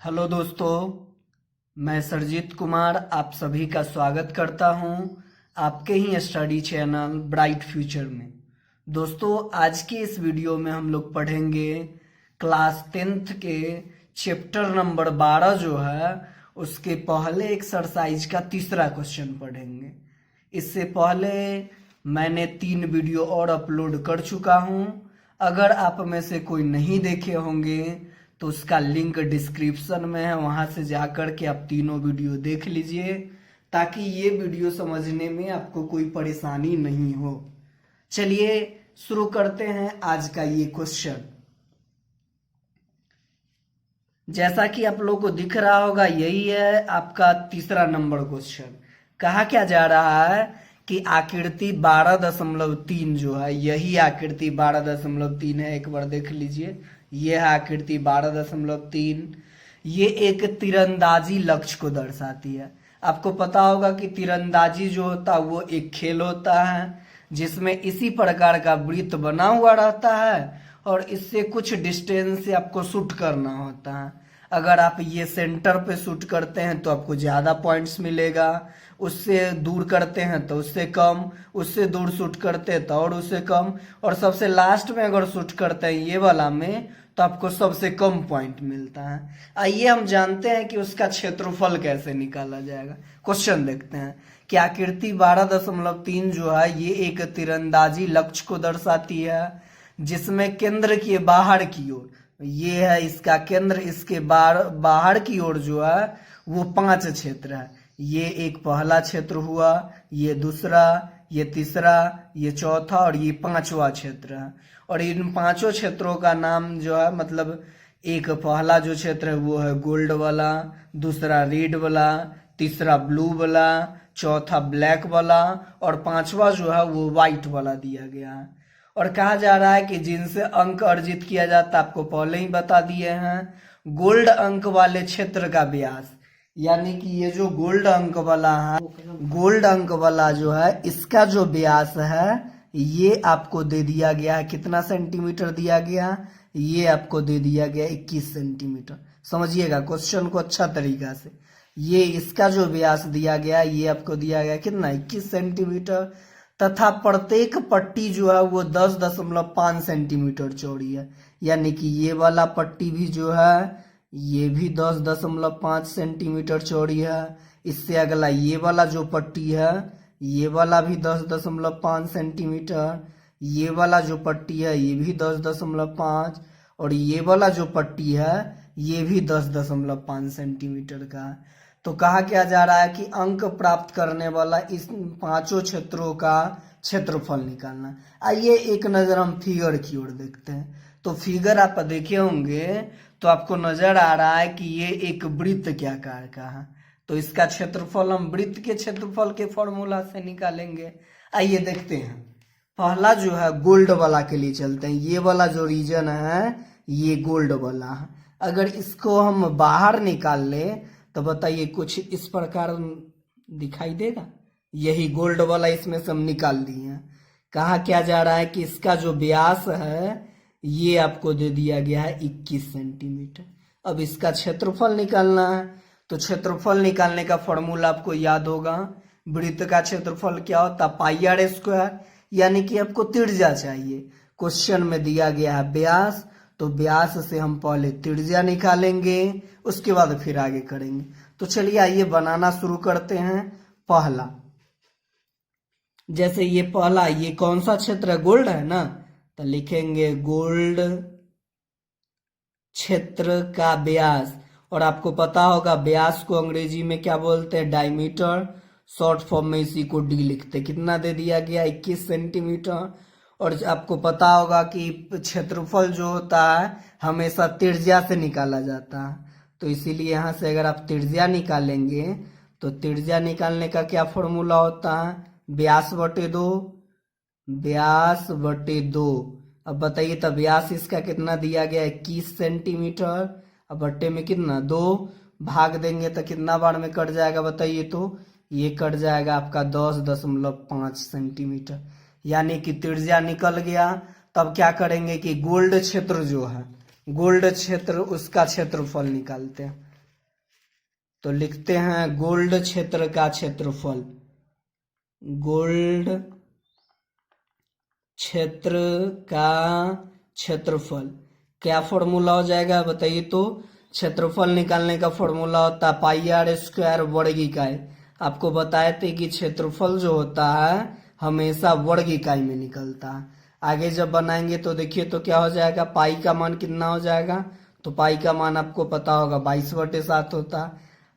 Hello दोस्तों, मैं सरजीत कुमार आप सभी का स्वागत करता हूं आपके ही स्टडी चैनल ब्राइट फ्यूचर में। दोस्तों, आज के इस वीडियो में हम लोग पढ़ेंगे क्लास 10th के चैप्टर नंबर 12 जो है उसके पहले एक्सरसाइज का तीसरा क्वेश्चन पढ़ेंगे। इससे पहले मैंने 3 वीडियो और अपलोड कर चुका हूं। अगर आप में से कोई नहीं देखे होंगे तो उसका लिंक डिस्क्रिप्शन में है, वहां से जाकर के आप तीनों वीडियो देख लीजिए ताकि ये वीडियो समझने में आपको कोई परेशानी नहीं हो। चलिए शुरू करते हैं आज का ये क्वेश्चन। जैसा कि आप लोग को दिख रहा होगा, यही है आपका तीसरा नंबर क्वेश्चन। कहा क्या जा रहा है कि आकृति 12.3 जो है, यही आकृति 12.3 है। एक बार देख लीजिए, ये है आकृति 12.3। ये एक तीरंदाजी लक्ष्य को दर्शाती है। आपको पता होगा कि तीरंदाजी जो होता है वो एक खेल होता है जिसमें इसी प्रकार का वृत्त बना हुआ रहता है और इससे कुछ डिस्टेंस से आपको शूट करना होता है। अगर आप ये सेंटर पे शूट करते हैं तो आपको ज्यादा पॉइंट्स मिलेगा, उससे दूर करते हैं तो उससे कम, उससे दूर शूट करते हैं तो और उससे कम, और सबसे लास्ट में अगर शूट करते हैं ये वाला में तो आपको सबसे कम पॉइंट मिलता है। आइए हम जानते हैं कि उसका क्षेत्रफल कैसे निकाला जाएगा। क्वेश्चन देखते हैं कि आकृति 12.3 जो है ये एक तीरंदाजी लक्ष्य को दर्शाती है जिसमें केंद्र के बाहर की ओर, ये है इसका केंद्र, इसके बाहर की ओर जो है वो 5 क्षेत्र है। ये एक पहला क्षेत्र हुआ, ये दूसरा, ये तीसरा, ये चौथा और ये 5वां क्षेत्र है। और इन 5 क्षेत्रों का नाम जो है, मतलब एक पहला जो क्षेत्र है वो है गोल्ड वाला, दूसरा रेड वाला, तीसरा ब्लू वाला, चौथा ब्लैक वाला और 5वां जो है वो व्हाइट वाला दिया गया है। और कहा जा रहा है कि जिनसे अंक अर्जित किया जाता है, आपको पहले ही बता दिए हैं। गोल्ड अंक वाले क्षेत्र का व्यास, यानी कि ये जो गोल्ड अंक वाला है, गोल्ड अंक वाला जो है इसका जो व्यास है ये आपको दे दिया गया है। कितना सेंटीमीटर दिया गया? ये आपको दे दिया गया 21 सेंटीमीटर। समझिएगा क्वेश्चन को अच्छा तरीका से। ये इसका जो व्यास दिया गया ये आपको दिया गया कितना? 21 सेंटीमीटर। तथा प्रत्येक पट्टी जो है वो 10.5 सेंटीमीटर चौड़ी है, यानी कि ये वाला पट्टी भी जो है ये भी 10.5 सेंटीमीटर चौड़ी है। इससे अगला ये वाला जो पट्टी है ये वाला भी 10.5 सेंटीमीटर, ये वाला जो पट्टी है ये भी 10.5 और ये वाला जो पट्टी है ये भी 10.5 सेंटीमीटर का है। तो कहा क्या जा रहा है कि अंक प्राप्त करने वाला इस 5 क्षेत्रों का क्षेत्रफल निकालना। आइए एक नजर हम फिगर की ओर देखते हैं। तो फिगर आप देखे होंगे तो आपको नजर आ रहा है कि ये एक वृत्त के आकार का है। तो इसका क्षेत्रफल हम वृत्त के क्षेत्रफल के फॉर्मूला से निकालेंगे। आइए देखते हैं। पहला जो है गोल्ड वाला के लिए चलते हैं। ये वाला जो रीजन है ये गोल्ड वाला है। अगर इसको हम बाहर निकाल ले तो बताइए कुछ इस प्रकार दिखाई देगा। यही गोल्ड वाला इसमें से हम निकाल दिए हैं। कहा क्या जा रहा है कि इसका जो व्यास है ये आपको दे दिया गया है 21 सेंटीमीटर। अब इसका क्षेत्रफल निकालना है। तो क्षेत्रफल निकालने का फॉर्मूला आपको याद होगा। वृत्त का क्षेत्रफल क्या होता? पाई आर स्क्वायर, यानी कि आपको त्रिज्या चाहिए। क्वेश्चन में दिया गया है व्यास, तो व्यास से हम पहले त्रिज्या निकालेंगे, उसके बाद फिर आगे करेंगे। तो चलिए आइए बनाना शुरू करते हैं। पहला, जैसे ये पहला, ये कौन सा क्षेत्र है? गोल्ड है ना, तो लिखेंगे गोल्ड क्षेत्र का व्यास। और आपको पता होगा व्यास को अंग्रेजी में क्या बोलते हैं? डायमीटर। शॉर्ट फॉर्म में इसी को डी लिखते। कितना दे दिया गया? 21 सेंटीमीटर। और आपको पता होगा कि क्षेत्रफल जो होता है हमेशा त्रिज्या से निकाला जाता है। तो इसीलिए यहाँ से अगर आप त्रिज्या निकालेंगे तो त्रिज्या निकालने का क्या फॉर्मूला होता है? व्यास बटे 2, व्यास बटे 2। अब बताइए तब व्यास इसका कितना दिया गया? 21 सेंटीमीटर। अब बट्टे में कितना? 2 भाग देंगे तो कितना बार में कट जाएगा बताइए? तो ये कट जाएगा आपका 10.5 सेंटीमीटर, यानी कि त्रिज्या निकल गया। तब क्या करेंगे कि गोल्ड क्षेत्र जो है, गोल्ड क्षेत्र उसका क्षेत्रफल निकालते हैं। तो लिखते हैं गोल्ड क्षेत्र का क्षेत्रफल, गोल्ड क्षेत्र का क्षेत्रफल। क्या फॉर्मूला हो जाएगा बताइए तो? क्षेत्रफल निकालने का फॉर्मूला होता है पाई आर स्क्वायर वर्ग इकाई। आपको बताए थे कि क्षेत्रफल जो होता है हमेशा वर्ग इकाई में निकलता है। आगे जब बनाएंगे तो देखिए तो क्या हो जाएगा, पाई का मान कितना हो जाएगा, तो पाई का मान आपको पता होगा 22/7 होता है।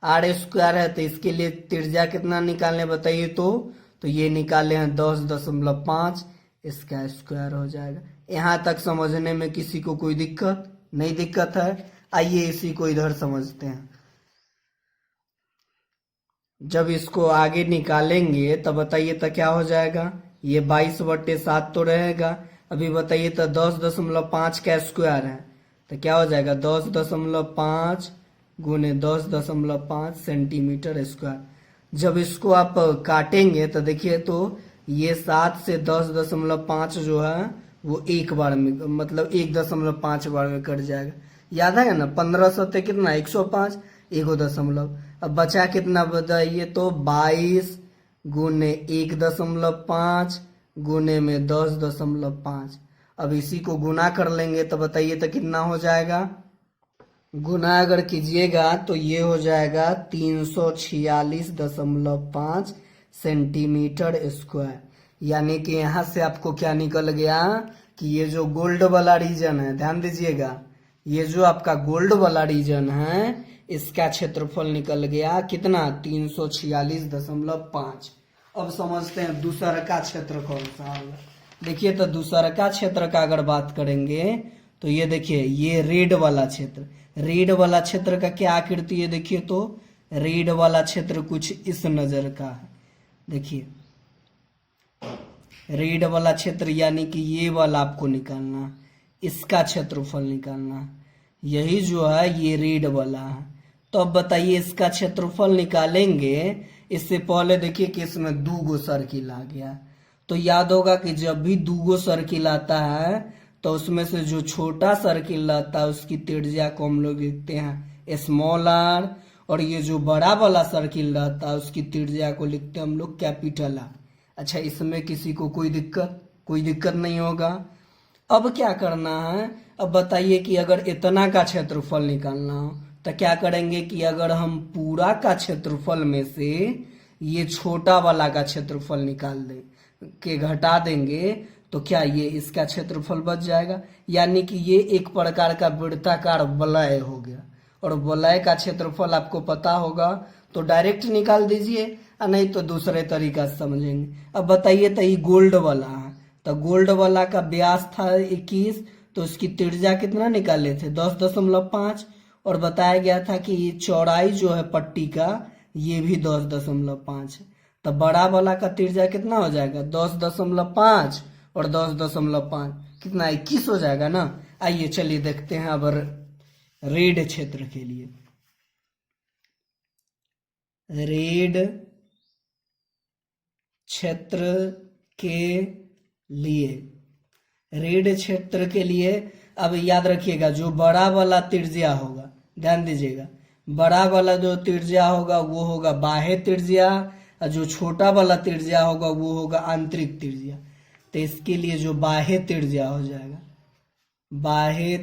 आर स्क्वायर है तो इसके लिए त्रिज्या कितना निकालने बताइए तो ये निकाले हैं 10.5, इसका स्क्वायर हो जाएगा। यहाँ तक समझने में किसी को कोई दिक्कत नहीं? दिक्कत है? आइए इसी को इधर समझते हैं। जब इसको आगे निकालेंगे तब बताइए तो क्या हो जाएगा, ये 22/7 तो रहेगा। अभी बताइए तो 10.5 का स्क्वायर है तो क्या हो जाएगा, 10.5 गुने 10.5 सेंटीमीटर स्क्वायर। जब इसको आप काटेंगे तो देखिए तो ये 7 से 10.5 जो है वो एक बार में, मतलब 1.5 बार में कट जाएगा। याद है ना, 15 सत्ते कितना, 105, 1 दशमलव। अब बचा कितना बताइए तो 22 गुने 1.5 गुने में 10.5। अब इसी को गुना कर लेंगे तो बताइए तो कितना हो जाएगा। गुना अगर कीजिएगा तो ये हो जाएगा 346.5 सेंटीमीटर स्क्वायर। यानी कि यहाँ से आपको क्या निकल गया कि ये जो गोल्ड वाला रीजन है, ध्यान दीजिएगा, ये जो आपका गोल्ड वाला रीजन है इसका क्षेत्रफल निकल गया कितना, 346.5। अब समझते हैं दूसरा का क्षेत्र कौन सा होगा। देखिए तो दूसरा का क्षेत्र का अगर बात करेंगे तो ये देखिए, ये रेड वाला क्षेत्र, रेड वाला क्षेत्र का क्या आकृति है देखिए तो, रेड वाला क्षेत्र कुछ इस नजर का है। देखिए रेड वाला क्षेत्र यानी कि ये वाला आपको निकालना, इसका क्षेत्रफल निकालना, यही जो है ये रेड वाला है। तो अब बताइए इसका क्षेत्रफल निकालेंगे, इससे पहले देखिए कि इसमें 2 सर्किल आ गया। तो याद होगा कि जब भी 2 सर्किल आता है तो उसमें से जो छोटा सर्किल रहता है उसकी त्रिज्या को हम लोग लिखते हैं स्मॉल आर, और ये जो बड़ा वाला सर्किल रहता है उसकी त्रिज्या को लिखते हैं हम लोग कैपिटल आर। अच्छा, इसमें किसी को कोई दिक्कत नहीं होगा। अब क्या करना है, अब बताइए कि अगर इतना का क्षेत्रफल निकालना हो तो क्या करेंगे कि अगर हम पूरा का क्षेत्रफल में से ये छोटा वाला का क्षेत्रफल निकाल दें के घटा देंगे तो क्या ये इसका क्षेत्रफल बच जाएगा। यानी कि ये एक प्रकार का वृत्ताकार वलय हो गया, और वलय का क्षेत्रफल आपको पता होगा तो डायरेक्ट निकाल दीजिए, और नहीं तो दूसरे तरीका से समझेंगे। अब बताइए तो ये गोल्ड वाला है, तो गोल्ड वाला का व्यास था 21, तो उसकी त्रिज्या कितना निकाले थे 10.5, और बताया गया था कि चौड़ाई जो है पट्टी का ये भी 10.5 है। तो बड़ा वाला का त्रिज्या कितना हो जाएगा 10.5 और 10.5 कितना 21 हो जाएगा ना। आइए चलिए देखते हैं अब रेड क्षेत्र के लिए। रेड क्षेत्र के लिए, रेड क्षेत्र के लिए अब याद रखिएगा जो बड़ा वाला त्रिज्या होगा, ध्यान दीजिएगा, बड़ा वाला जो त्रिज्या होगा वो होगा बाह्य त्रिज्या, और जो छोटा वाला त्रिज्या होगा वो होगा आंतरिक त्रिज्या। तो इसके लिए जो बाह्य त्रिज्या हो जाएगा, बाह्य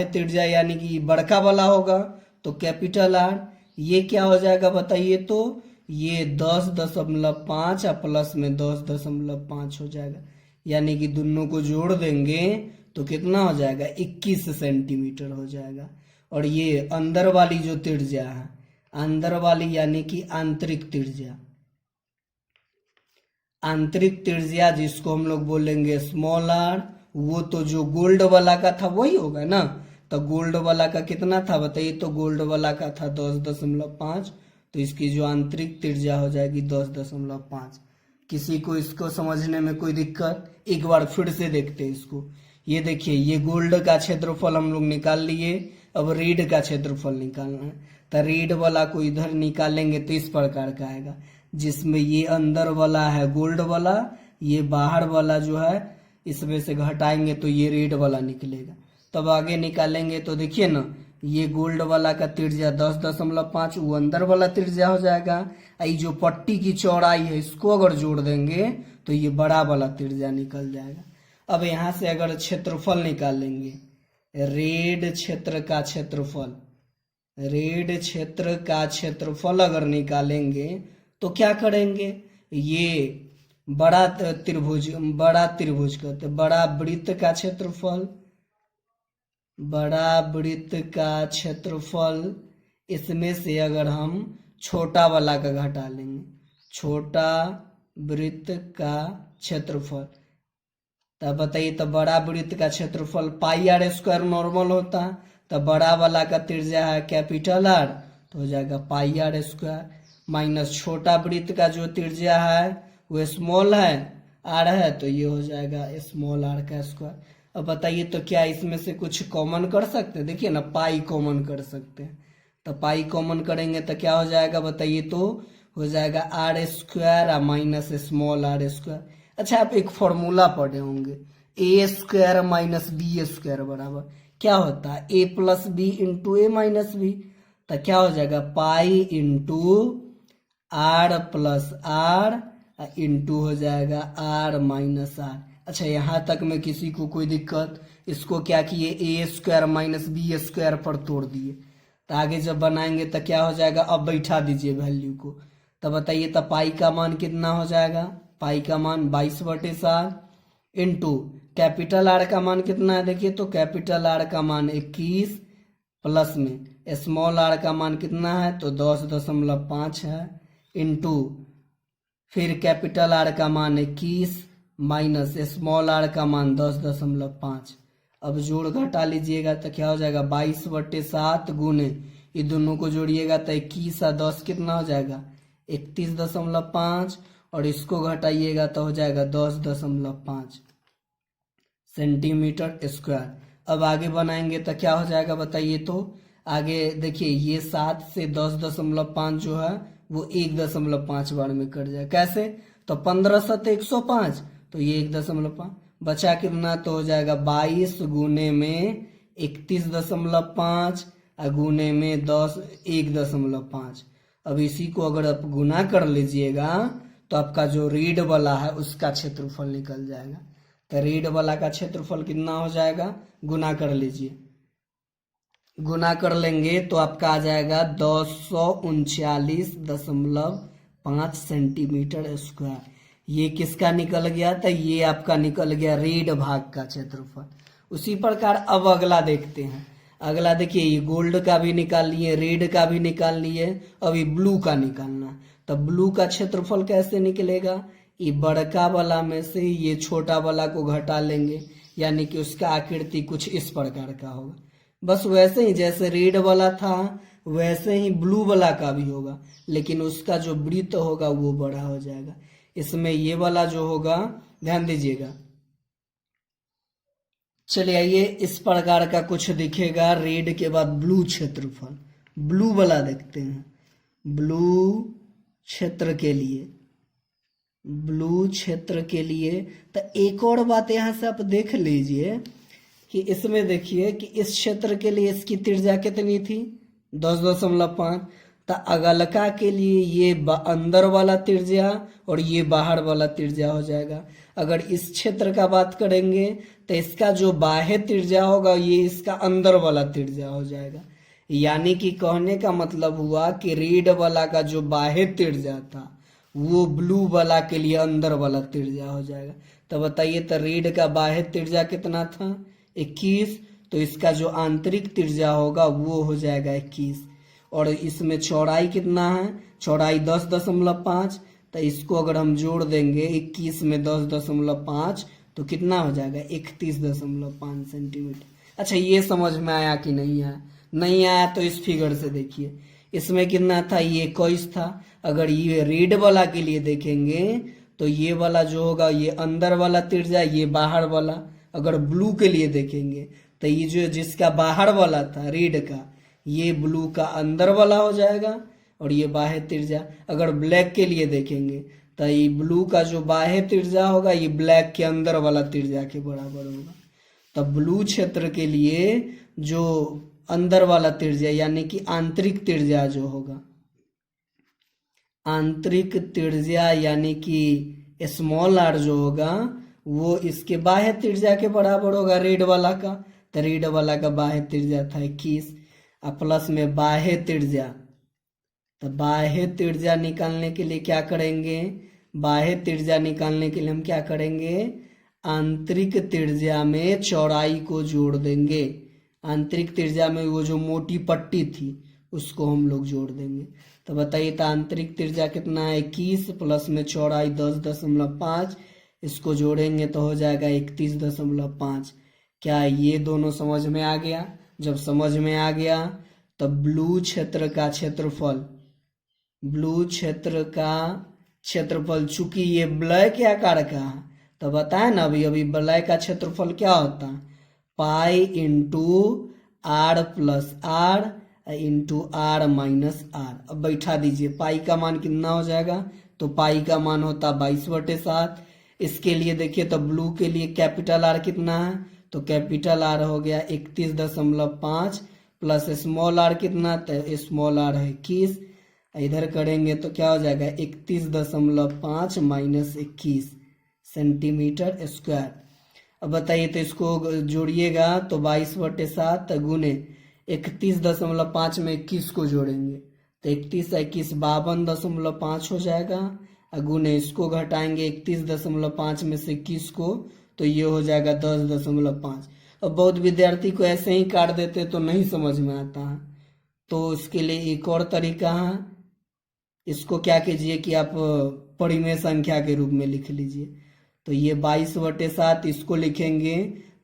त्रिज्या यानी कि बड़का वाला होगा तो कैपिटल आर। ये क्या हो जाएगा बताइए तो, ये 10.5 प्लस में 10.5 हो जाएगा। यानी कि दोनों को जोड़ देंगे तो कितना हो जाएगा 21 सेंटीमीटर हो जाएगा। और ये अंदर वाली जो त्रिज्या है, अंदर वाली यानी कि आंतरिक त्रिज्या, आंतरिक त्रिज्या जिसको हम लोग बोलेंगे स्मॉल आर, वो तो जो गोल्ड वाला का था वही होगा ना। तो गोल्ड वाला का कितना था बताइए तो, गोल्ड वाला का था 10.5, तो इसकी जो आंतरिक त्रिज्या हो जाएगी 10.5। किसी को इसको समझने में कोई दिक्कत? एक बार फिर से देखते हैं इसको। ये देखिए, ये गोल्ड का क्षेत्रफल हम लोग निकाल लिए, अब रेड का क्षेत्रफल निकालना है। तो रेड वाला को इधर निकालेंगे तो इस प्रकार का आएगा, जिसमें ये अंदर वाला है गोल्ड वाला, ये बाहर वाला जो है इसमें से घटाएंगे तो ये रेड वाला निकलेगा। तब आगे निकालेंगे तो देखिए ना, ये गोल्ड वाला का त्रिज्या 10.5, वो अंदर वाला त्रिज्या हो जाएगा। ये जो पट्टी की चौड़ाई है इसको अगर जोड़ देंगे तो ये बड़ा वाला त्रिज्या निकल जाएगा। अब यहाँ से अगर क्षेत्रफल निकालेंगे, रेड क्षेत्र का क्षेत्रफल, रेड क्षेत्र का क्षेत्रफल अगर निकालेंगे तो क्या करेंगे, ये बड़ा त्रिभुज कहते, बड़ा वृत्त का क्षेत्रफल, बड़ा वृत्त का क्षेत्रफल, इसमें से अगर हम छोटा वाला का घटा लेंगे, छोटा वृत्त का क्षेत्रफल, तब बताइए, तो बड़ा वृत्त का क्षेत्रफल पाई आर स्क्वायर नॉर्मल होता, तो बड़ा वाला का त्रिज्या है कैपिटल आर, तो हो जाएगा पाई आर स्क्वायर, माइनस छोटा वृत्त का जो त्रिज्या है वो स्मॉल है आर है, तो ये हो जाएगा स्मॉल आर का स्क्वायर। अब बताइए, तो क्या इसमें से कुछ कॉमन कर सकते हैं? देखिए ना, पाई कॉमन कर सकते हैं, तो पाई कॉमन करेंगे तो क्या हो जाएगा बताइए, तो हो जाएगा r square minus small r square. अच्छा, आप एक फॉर्मूला पढ़े होंगे, a square minus b square बराबर क्या होता है, a plus b into a minus b, तो क्या हो जाएगा pi into r plus r into हो जाएगा आर माइनस आर। अच्छा, यहाँ तक में किसी को कोई दिक्कत? इसको क्या किए, ए स्क्वायर माइनस बी स्क्वायर पर तोड़ दिए, तो आगे जब बनाएंगे तो क्या हो जाएगा, अब बैठा दीजिए वैल्यू को, तो बताइए, तो पाई का मान कितना हो जाएगा, पाई का मान 22/7 इंटू कैपिटल आर का मान कितना है, देखिए तो कैपिटल आर का मान 21 प्लस में स्मॉल आर का मान कितना है, तो 10.5 है, इंटू फिर कैपिटल आर का मान 21 माइनस स्मॉल आर का मान 10.5। अब जोड़ घटा लीजिएगा तो क्या हो जाएगा, 22/7 गुने ये दोनों को जोड़िएगा तो 21 और 10 कितना हो जाएगा, 31.5, और इसको घटाइएगा तो हो जाएगा 10.5 सेंटीमीटर स्क्वायर। अब आगे बनाएंगे तो क्या हो जाएगा बताइए, तो आगे देखिए, ये 7 से 10.5 जो है वो 1.5 बार में कट जाए, कैसे, तो 15 7 105, तो ये 1.5 बचा कितना, तो हो जाएगा 22 गुने में 31.5 और गुने में 1.5। अब इसी को अगर आप गुना कर लीजिएगा तो आपका जो रीड वाला है उसका क्षेत्रफल निकल जाएगा। तो रीड वाला का क्षेत्रफल कितना हो जाएगा, गुना कर लीजिए, गुना कर लेंगे तो आपका आ जाएगा 239.5 सेंटीमीटर स्क्वायर। ये किसका निकल गया, तो ये आपका निकल गया रीड भाग का क्षेत्रफल। उसी प्रकार अब अगला देखते हैं। अगला देखिए, ये गोल्ड का भी निकाल लिए, रेड का भी निकाल लिए, अब ये ब्लू का निकालना। तो ब्लू का क्षेत्रफल कैसे निकलेगा, ये बड़का वाला में से ये छोटा वाला को घटा लेंगे, यानी कि उसका आकृति कुछ इस प्रकार का होगा। बस वैसे ही जैसे रेड वाला था वैसे ही ब्लू वाला का भी होगा, लेकिन उसका जो वृत्त होगा वो बड़ा हो जाएगा। इसमें ये वाला जो होगा, ध्यान दीजिएगा, चलिए आइए, इस प्रकार का कुछ दिखेगा। रेड के बाद ब्लू क्षेत्रफल, ब्लू वाला देखते हैं। ब्लू क्षेत्र के लिए, ब्लू क्षेत्र के लिए तो एक और बात यहाँ से आप देख लीजिए कि इसमें देखिए कि इस क्षेत्र के लिए इसकी त्रिज्या कितनी थी, 10.5। तो अगलका के लिए ये अंदर वाला त्रिज्या और ये बाहर वाला त्रिज्या हो जाएगा। अगर इस क्षेत्र का बात करेंगे तो इसका जो बाह्य त्रिज्या होगा ये इसका अंदर वाला त्रिज्या हो जाएगा। यानी कि कहने का मतलब हुआ कि रेड वाला का जो बाह्य त्रिज्या था वो ब्लू वाला के लिए अंदर वाला त्रिज्या हो जाएगा। तो बताइए, तो रेड का बाह्य त्रिज्या कितना था, 21, तो इसका जो आंतरिक त्रिज्या होगा वो हो जाएगा 21। और इसमें चौड़ाई कितना है, चौड़ाई 10.5, तो इसको अगर हम जोड़ देंगे 21 में 10.5 तो कितना हो जाएगा, 31.5 सेंटीमीटर। अच्छा, ये समझ में आया कि नहीं आया? नहीं आया तो इस फिगर से देखिए, इसमें कितना था, ये 21 था। अगर ये रेड वाला के लिए देखेंगे तो ये वाला जो होगा ये अंदर वाला त्रिज्या, ये बाहर वाला। अगर ब्लू के लिए देखेंगे तो ये जो जिसका बाहर वाला था रेड का, ये ब्लू का अंदर वाला हो जाएगा और ये बाह्य त्रिज्या। अगर ब्लैक के लिए देखेंगे तो ये ब्लू का जो बाह्य त्रिज्या होगा ये ब्लैक के अंदर वाला त्रिज्या के बराबर होगा। तो ब्लू क्षेत्र के लिए जो अंदर वाला त्रिज्या यानी कि आंतरिक त्रिज्या जो होगा, आंतरिक त्रिज्या यानी कि स्मॉल आर जो होगा वो इसके बाह्य त्रिज्या के बराबर होगा रेड वाला का। तो रेड वाला का बाह्य त्रिज्या था 21 और प्लस में बाह्य त्रिज्या। तो बाह्य त्रिज्या निकालने के लिए क्या करेंगे, बाह्य त्रिज्या निकालने के लिए हम क्या करेंगे, आंतरिक त्रिज्या में चौड़ाई को जोड़ देंगे। आंतरिक त्रिज्या में वो जो मोटी पट्टी थी उसको हम लोग जोड़ देंगे। तो बताइए, तो आंतरिक त्रिज्या कितना है 21 प्लस में चौड़ाई 10.5, इसको जोड़ेंगे तो हो जाएगा 31.5। क्या ये दोनों समझ में आ गया? जब समझ में आ गया तो ब्लू क्षेत्र का क्षेत्रफल, ब्लू क्षेत्र का क्षेत्रफल, चूंकि ये ब्लैक आकार का है तो बताए ना अभी ब्लैक का क्षेत्रफल क्या होता है, pi into r plus r into r minus r. अब बैठा दीजिए, पाई का मान कितना हो जाएगा, तो पाई का मान होता 22/7। इसके लिए देखिए तो ब्लू के लिए कैपिटल आर कितना है, तो कैपिटल आर हो गया 31.5 प्लस स्मॉल आर कितना, तो स्मॉल आर है 21। इधर करेंगे तो क्या हो जाएगा 31.5 माइनस 21 सेंटीमीटर स्क्वायर। अब बताइए तो इसको जोड़िएगा तो 22/7 गुने 31.5 में 21 को जोड़ेंगे तो 31 21 52.5 हो जाएगा। गुने इसको घटाएंगे 31.5 में से 21 को तो ये हो जाएगा 10.5। अब बहुत विद्यार्थी को ऐसे ही काट देते तो नहीं समझ में आता है, तो इसके लिए एक और तरीका है। इसको क्या कीजिए कि आप परिमेय संख्या के रूप में लिख लीजिए। तो ये 22/7 इसको लिखेंगे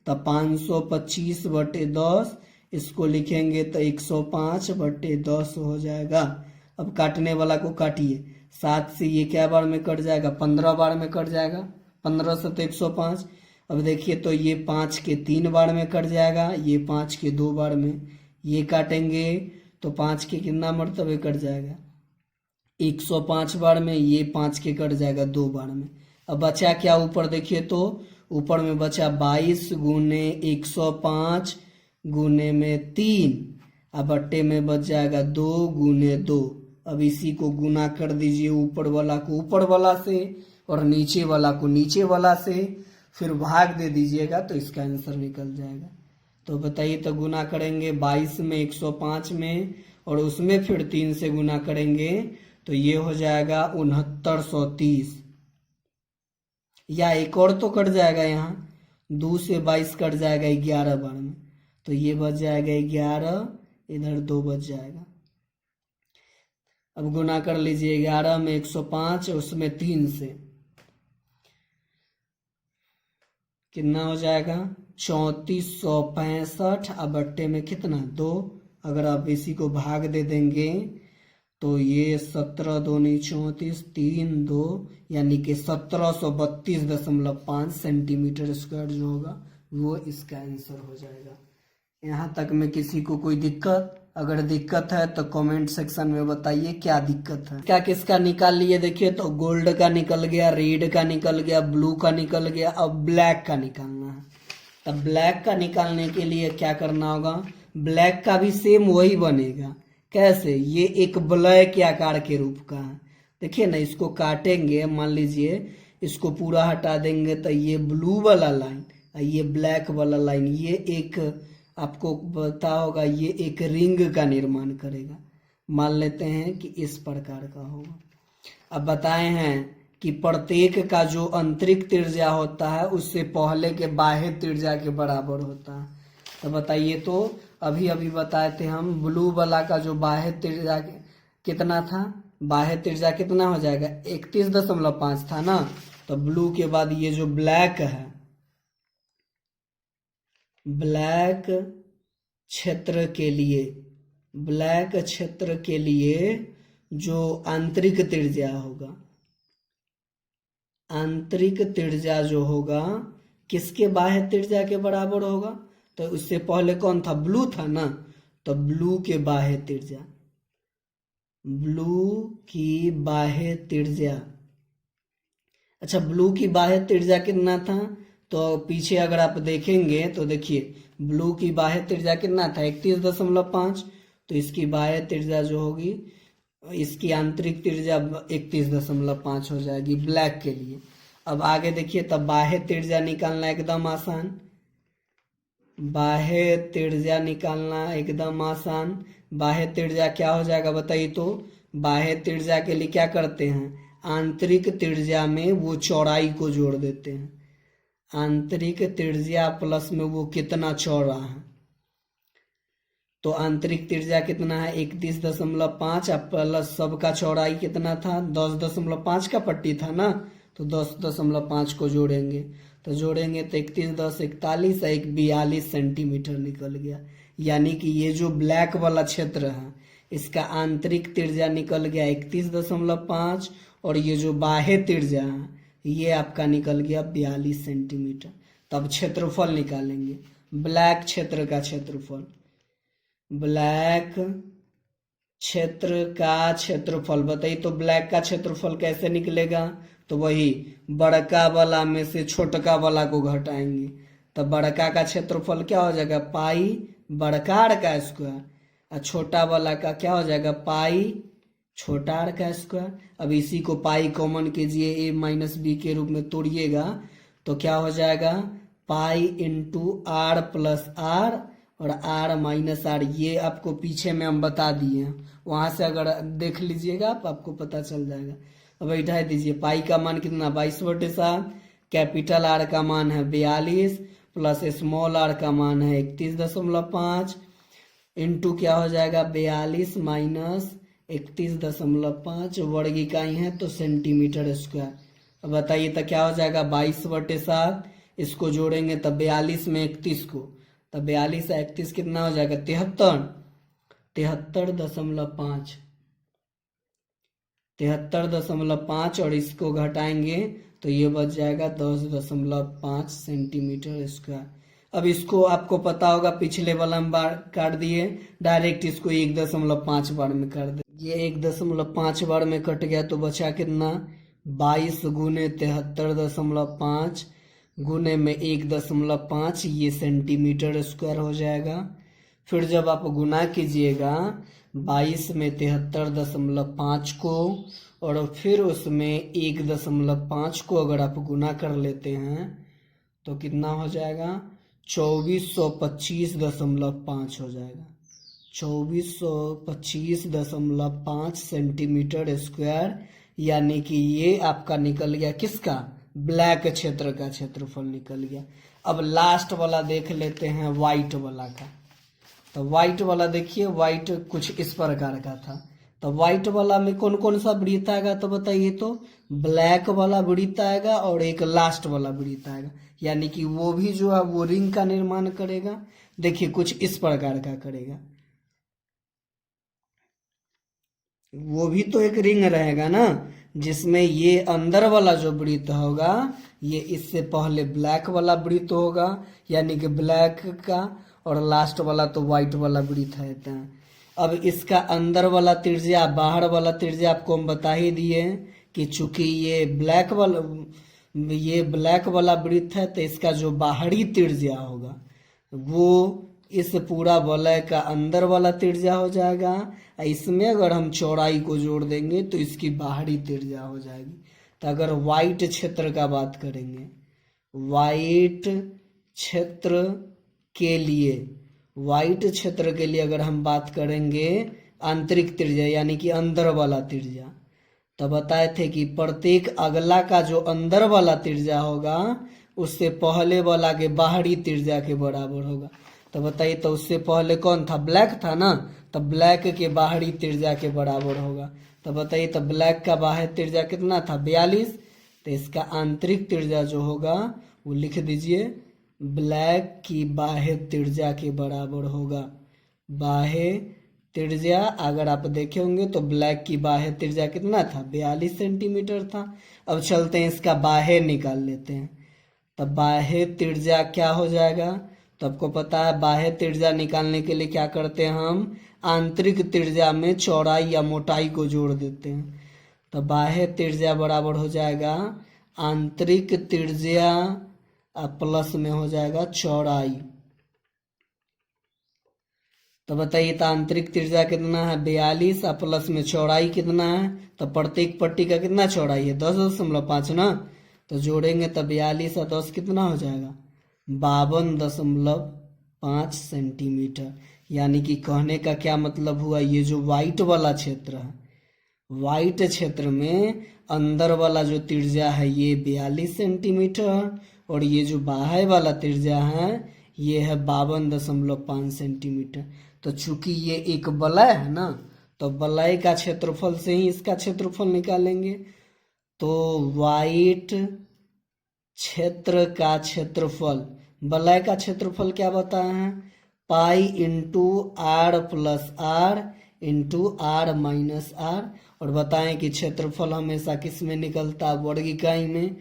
तो 525/10, इसको लिखेंगे तो 105/10 हो जाएगा। अब काटने वाला को काटिए, 7 से ये क्या बार में कट जाएगा, 15 बार में कट जाएगा, 15 से तो 105। अब देखिए तो ये 5 के 3 बार में कट जाएगा, ये 5 के 2 बार में, ये काटेंगे तो 5 के कितना मरतबे कट जाएगा, 105 बार में, ये 5 के कट जाएगा 2 बार में। अब बचा क्या ऊपर देखिए तो ऊपर में बचा 22 गुने 105 गुने में 3, अब बट्टे में बच जाएगा 2 गुने 2। अब इसी को गुना कर दीजिए, ऊपर वाला को ऊपर वाला से और नीचे वाला को नीचे वाला से, फिर भाग दे दीजिएगा तो इसका आंसर निकल जाएगा। तो बताइए, तो गुना करेंगे 22 में 105 में और उसमें फिर 3 से गुना करेंगे तो ये हो जाएगा 6930। या एक और तो कट जाएगा, यहाँ 2 से 22 कट जाएगा 11 बार में, तो ये बच जाएगा 11, इधर 2 बच जाएगा। अब गुना कर लीजिए 11 में 105 उसमें 3 से, कितना हो जाएगा 3465। अब बट्टे में कितना 2, अगर आप इसी को भाग दे देंगे तो ये 17 दूनी 34 3 2 यानी कि 1732.5 सेंटीमीटर स्क्वायर जो होगा वो इसका आंसर हो जाएगा। यहाँ तक में किसी को कोई दिक्कत? अगर दिक्कत है तो कमेंट सेक्शन में बताइए क्या दिक्कत है। क्या किसका निकाल लिए, देखिए तो गोल्ड का निकल गया, रेड का निकल गया, ब्लू का निकल गया, अब ब्लैक का निकालना है। तब ब्लैक का निकालने के लिए क्या करना होगा, ब्लैक का भी सेम वही बनेगा। कैसे, ये एक ब्लैक आकार के रूप का है, देखिए ना, इसको काटेंगे, मान लीजिए इसको पूरा हटा देंगे तो ये ब्लू वाला लाइन, ये ब्लैक वाला लाइन, ये एक आपको पता होगा ये एक रिंग का निर्माण करेगा। मान लेते हैं कि इस प्रकार का होगा। अब बताए हैं कि प्रत्येक का जो आंतरिक त्रिज्या होता है उससे पहले के बाह्य त्रिज्या के बराबर होता है। तो बताइए, तो अभी अभी बताए थे हम ब्लू वाला का जो बाह्य त्रिज्या कितना था, बाह्य त्रिज्या कितना हो जाएगा 31.5 था ना। तो ब्लू के बाद ये जो ब्लैक है, ब्लैक क्षेत्र के लिए, ब्लैक क्षेत्र के लिए जो आंतरिक त्रिज्या होगा, आंतरिक त्रिज्या जो होगा किसके बाह्य त्रिज्या के बराबर होगा, तो उससे पहले कौन था, ब्लू था ना, तो ब्लू के बाह्य त्रिज्या, ब्लू की बाह्य त्रिज्या, अच्छा ब्लू की बाह्य त्रिज्या कितना था, तो पीछे अगर आप देखेंगे तो देखिए ब्लू की बाह्य त्रिज्या कितना था 31.5, तो इसकी बाह्य त्रिज्या जो होगी इसकी आंतरिक त्रिज्या 31.5 हो जाएगी ब्लैक के लिए। अब आगे देखिए, तब बाह्य त्रिज्या निकालना एकदम आसान, बाह्य त्रिज्या निकालना एकदम आसान। बाह्य त्रिज्या क्या हो जाएगा बताइए तो? बाह्य त्रिज्या के लिए क्या करते हैं, आंतरिक त्रिज्या में वो चौड़ाई को जोड़ देते हैं, आंतरिक त्रिज्या प्लस में वो कितना चौड़ा है। तो आंतरिक त्रिज्या कितना है 31.5 प्लस सबका चौड़ाई कितना था 10.5 का पट्टी था ना, तो 10.5 को जोड़ेंगे, तो जोड़ेंगे तो 31 10 41 एक 42 सेंटीमीटर निकल गया। यानी कि ये जो ब्लैक वाला क्षेत्र है इसका आंतरिक त्रिज्या निकल गया 31.5 और ये जो बाह्य त्रिज्या है ये आपका निकल गया 42 सेंटीमीटर। तब क्षेत्रफल निकालेंगे, ब्लैक क्षेत्र का क्षेत्रफल, ब्लैक क्षेत्र का क्षेत्रफल बताइए तो ब्लैक का क्षेत्रफल कैसे निकलेगा? तो वही बड़का वाला में से छोटका वाला को घटाएंगे, तो बड़का का क्षेत्रफल क्या हो जाएगा पाई बड़का आर का स्क्वायर, और छोटा वाला का क्या हो जाएगा पाई छोटा आर का स्क्वायर। अब इसी को पाई कॉमन कीजिए, ए माइनस बी के रूप में तोड़िएगा तो क्या हो जाएगा pi into r plus r और आर माइनस आर। ये आपको पीछे में हम बता दिए हैं, वहां से अगर देख लीजिएगा आप, आपको पता चल जाएगा। अब बैठा दीजिए, पाई का मान कितना 22/7, कैपिटल आर का मान है 42 प्लस स्मॉल आर का मान है 31.5 इंटू क्या हो जाएगा 42 माइनस 31.5 वर्ग इकाई है तो सेंटीमीटर स्क्वायर। अब बताइए तो क्या हो जाएगा 22/7, इसको जोड़ेंगे तब 42 में 31 को, तब 42 से 31 कितना हो जाएगा 73.5 73.5 और इसको घटाएंगे तो ये बच जाएगा 10.5 सेंटीमीटर स्क्वायर। अब इसको आपको पता होगा पिछले वाला में बार काट दिए, डायरेक्ट इसको 1.5 बार में कर दे, ये 1.5 बार में कट गया तो बचा कितना 22 गुने 73.5 गुने में 1.5, ये सेंटीमीटर स्क्वायर हो जाएगा। फिर जब आप गुना कीजिएगा 22 में 73.5 को और फिर उसमें 1.5 को अगर आप गुना कर लेते हैं तो कितना हो जाएगा 2425.5 हो जाएगा, 2425.5 सेंटीमीटर स्क्वायर। यानी कि ये आपका निकल गया किसका ब्लैक क्षेत्र का क्षेत्रफल निकल गया। अब लास्ट वाला देख लेते हैं व्हाइट वाला का। तो व्हाइट वाला देखिए, व्हाइट कुछ इस प्रकार का था। तो व्हाइट वाला में कौन कौन सा वृत्त आएगा तो बताइए तो? ब्लैक वाला वृत्त आएगा और एक लास्ट वाला वृत्त आएगा, यानी कि वो भी जो है वो रिंग का निर्माण करेगा। देखिए कुछ इस प्रकार का करेगा, वो भी तो एक रिंग रहेगा ना, जिसमें ये अंदर वाला जो वृत्त होगा ये इससे पहले ब्लैक वाला वृत्त होगा, यानी कि ब्लैक का, और लास्ट वाला तो व्हाइट वाला वृत्त है। अब इसका अंदर वाला त्रिज्या बाहर वाला त्रिज्या आपको हम बता ही दिए कि चूंकि ये ब्लैक वाला वृत्त है तो इसका जो बाहरी त्रिज्या होगा वो इस पूरा वलय का अंदर वाला त्रिज्या हो जाएगा। इसमें अगर हम चौड़ाई को जोड़ देंगे तो इसकी बाहरी त्रिज्या हो जाएगी। तो अगर व्हाइट क्षेत्र का बात करेंगे, व्हाइट क्षेत्र के लिए अगर हम बात करेंगे आंतरिक त्रिज्या यानी कि अंदर वाला त्रिज्या, तो बताए थे कि प्रत्येक अगला का जो अंदर वाला त्रिज्या होगा उससे पहले वाला के बाहरी त्रिज्या के बराबर होगा। तो बताइए तो उससे पहले कौन था ब्लैक था ना, तो ब्लैक के बाहरी त्रिज्या के बराबर होगा। तो बताइए तो ब्लैक का बाहरी त्रिज्या कितना था 42, तो इसका आंतरिक त्रिज्या जो होगा वो लिख दीजिए ब्लैक की बाह्य त्रिज्या के बराबर होगा। बाह्य त्रिज्या अगर आप देखे होंगे तो ब्लैक की बाह्य त्रिज्या कितना था 42 सेंटीमीटर था। अब चलते हैं इसका बाह्य निकाल लेते हैं। तब बाह्य त्रिज्या क्या हो जाएगा, तो आपको पता है बाह्य त्रिज्या निकालने के लिए क्या करते हैं हम आंतरिक त्रिज्या में चौड़ाई या मोटाई को जोड़ देते हैं। तो बाह्य त्रिज्या बराबर हो जाएगा आंतरिक त्रिज्या अब प्लस में हो जाएगा चौड़ाई। तो बताइए, तो आंतरिक त्रिज्या कितना है 42 और प्लस में चौड़ाई कितना है, तो प्रत्येक पट्टी का कितना चौड़ाई है 10.5 ना, तो जोड़ेंगे तो 42 और 10 कितना हो जाएगा 52.5 सेंटीमीटर। यानी कि कहने का क्या मतलब हुआ, ये जो व्हाइट वाला क्षेत्र है, व्हाइट क्षेत्र में अंदर वाला जो त्रिज्या है ये 42 सेंटीमीटर और ये जो बाहर वाला त्रिज्या है ये है 52.5 सेंटीमीटर। तो चूंकि ये एक वलय है ना, तो वलय का क्षेत्रफल से ही इसका क्षेत्रफल निकालेंगे। तो व्हाइट क्षेत्र का क्षेत्रफल, वलय का क्षेत्रफल क्या बताया है, pi into r plus r into r minus r. और बताएं कि क्षेत्रफल हमेशा किस में निकलता है, वर्ग इकाई में।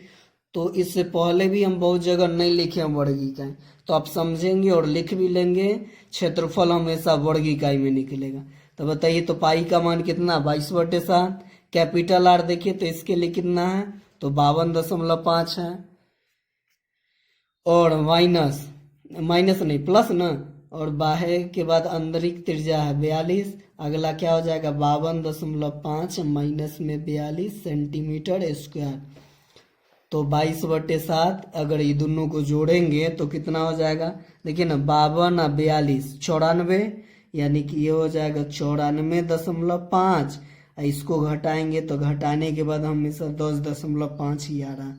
तो इससे पहले भी हम बहुत जगह नहीं लिखे हैं वर्ग इकाई, तो आप समझेंगे और लिख भी लेंगे, क्षेत्रफल हमेशा वर्ग इकाई में निकलेगा। तो बताइए, तो पाई का मान कितना 22/7। कैपिटल आर देखिए तो इसके लिए कितना है, तो 52.5 है और माइनस नहीं प्लस ना, और बाहर के बाद आंतरिक त्रिज्या है 42। अगला क्या हो जाएगा 52.5 माइनस में 42 सेंटीमीटर स्क्वायर। तो 22/7 अगर ये दोनों को जोड़ेंगे तो कितना हो जाएगा, देखिए ना 52 और 42 94, यानी कि ये हो जाएगा 94.5। इसको घटाएंगे तो घटाने के बाद हमेशा 10.5 ही आ रहा।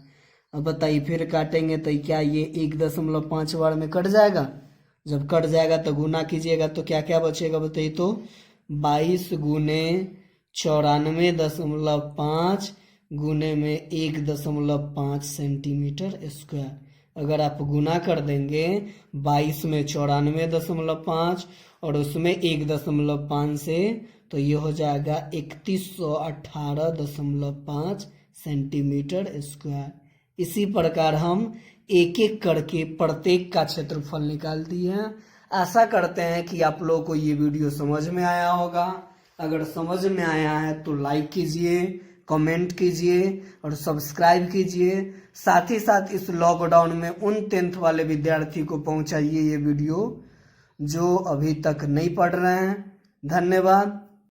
अब बताइए फिर काटेंगे तो क्या ये 1.5 बार में कट जाएगा, जब कट जाएगा तो गुना कीजिएगा तो क्या क्या बचेगा बताइए, तो 22 गुने 94.5 गुने में 1.5 सेंटीमीटर स्क्वायर। अगर आप गुना कर देंगे 22 में 94.5 और उसमें 1.5 से, तो ये हो जाएगा 3118.5 सेंटीमीटर स्क्वायर। इसी प्रकार हम एक एक करके प्रत्येक का क्षेत्रफल निकाल दिए हैं। आशा करते हैं कि आप लोगों को ये वीडियो समझ में आया होगा। अगर समझ में आया है तो लाइक कीजिए, कमेंट कीजिए और सब्सक्राइब कीजिए। साथ ही साथ इस लॉकडाउन में उन 10th वाले विद्यार्थी को पहुंचाइए ये वीडियो जो अभी तक नहीं पढ़ रहे हैं। धन्यवाद।